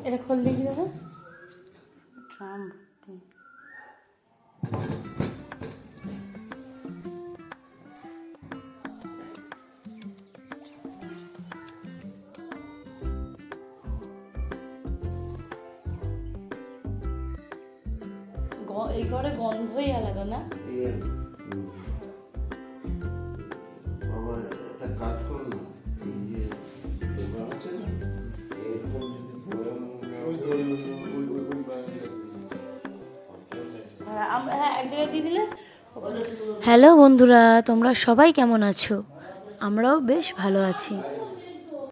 এটা খোল দেখি দাদা। ড্রাম ভর্তি। এই ঘরে গন্ধই আলাদা না? বাবা একটা কাজ করো না, এই যে দোকান আছে না, এরকম যদি হ্যাঁ এক জায়গায় দিয়ে দিলে। হ্যালো বন্ধুরা, তোমরা সবাই কেমন আছো? আমরাও বেশ ভালো আছি।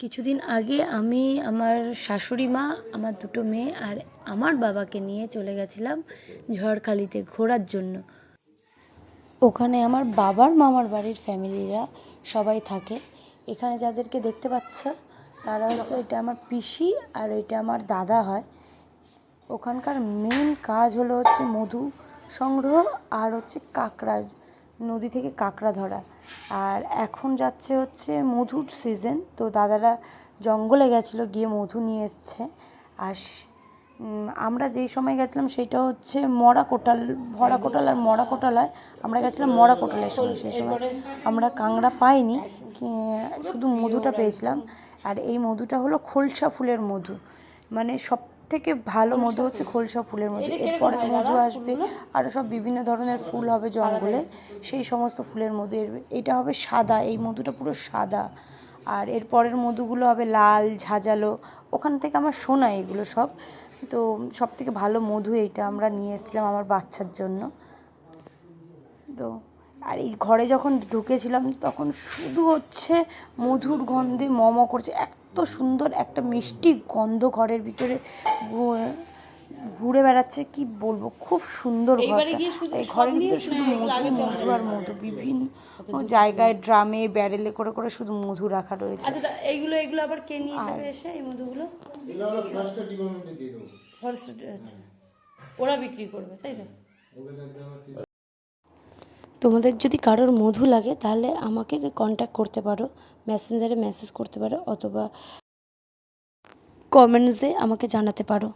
কিছুদিন আগে আমি আমার শাশুড়ি মা, আমার দুটো মেয়ে আর আমার বাবাকে নিয়ে চলে গেছিলাম ঝড়খালিতে ঘোরার জন্য। ওখানে আমার বাবার মামার বাড়ির ফ্যামিলিরা সবাই থাকে। এখানে যাদেরকে দেখতে পাচ্ছ তারা হচ্ছে, এটা আমার পিসি আর এটা আমার দাদা হয়। ওখানকার মেন কাজ হলো হচ্ছে মধু সংগ্রহ আর হচ্ছে কাঁকড়া, নদী থেকে কাঁকড়া ধরা। আর এখন যাচ্ছে হচ্ছে মধুর সিজন, তো দাদারা জঙ্গলে গেছিলো, গিয়ে মধু নিয়ে এসছে। আর আমরা যেই সময় গেছিলাম সেটা হচ্ছে মরা কোটাল, ভরা কোটাল আর মরা কোটাল হয়। আমরা গেছিলাম মরা কোটালের সময়, সেই সময় আমরা কাঁকড়া পাইনি, শুধু মধুটা পেয়েছিলাম। আর এই মধুটা হলো খোলসা ফুলের মধু, মানে সব থেকে ভালো মধু হচ্ছে খোলসা ফুলের মধু। এরপরে মধু আসবে আরও সব বিভিন্ন ধরনের ফুল হবে জঙ্গলে, সেই সমস্ত ফুলের মধু। এটা হবে সাদা, এই মধুটা পুরো সাদা। আর এর পরের মধুগুলো হবে লাল ঝাঁঝালো, ওখান থেকে আমার শোনা এগুলো সব। তো সব থেকে ভালো মধু এইটা আমরা নিয়ে এসেছিলাম আমার বাচ্চার জন্য। তো আর এই ঘরে যখন ঢুকেছিলাম তখন শুধু হচ্ছে মধুর গন্ধে মম করছে, এত সুন্দর একটা মিষ্টি গন্ধ ঘরের ভিতরে ঘুরে বেড়াচ্ছে, কি বলবো, খুব সুন্দর ঘরটা। এই ঘরের ভিতরে শুধু মধু মধু আর মধু, বিভিন্ন জায়গায় ড্রামে ব্যারেলে করে করে শুধু মধু রাখা রয়েছে। আচ্ছা এইগুলো আবার কে নিয়ে যাবে এসে এই মধুগুলো? আচ্ছা, ওরা বিক্রি করবে, তাই তো? তোমাদের যদি কারোর মধু লাগে তাহলে আমাকে কন্ট্যাক্ট করতে পারো, মেসেঞ্জারে মেসেজ করতে পারো, অথবা কমেন্টসে আমাকে জানাতে পারো।